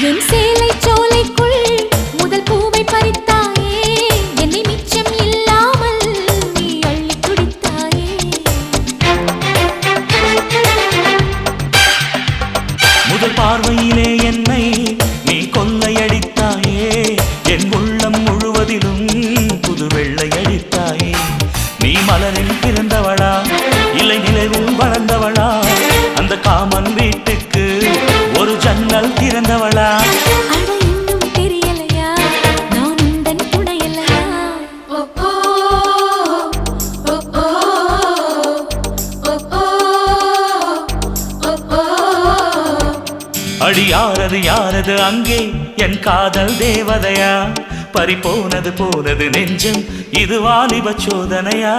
என் சேலை சோலைக்குள் முதல் பூவை பறித்தாயே, என்னை மிச்சம் இல்லாமல் நீ அள்ளி குடித்தாயே. முதல் பார்வையிலே என்னை நீ கொள்ளையடித்தாயே, என் உள்ளம் முழுவதிலும் புது வெள்ளை அடித்தாயே. நீ மலரில் பிறந்தவளா இல்லை நிலவில் வளர்ந்தவளா, அந்த காமன் வீட்டுக்கு ஒரு ஜன்னல் திறந்தவளா? அட இன்னும் தெரியலையா நான் உந்தன் துணையலையா? அடி யாரது யாரது அங்கே என் காதல் தேவதையா? பறிபோனது போனது நெஞ்சம், இது வாலிப சோதனையா?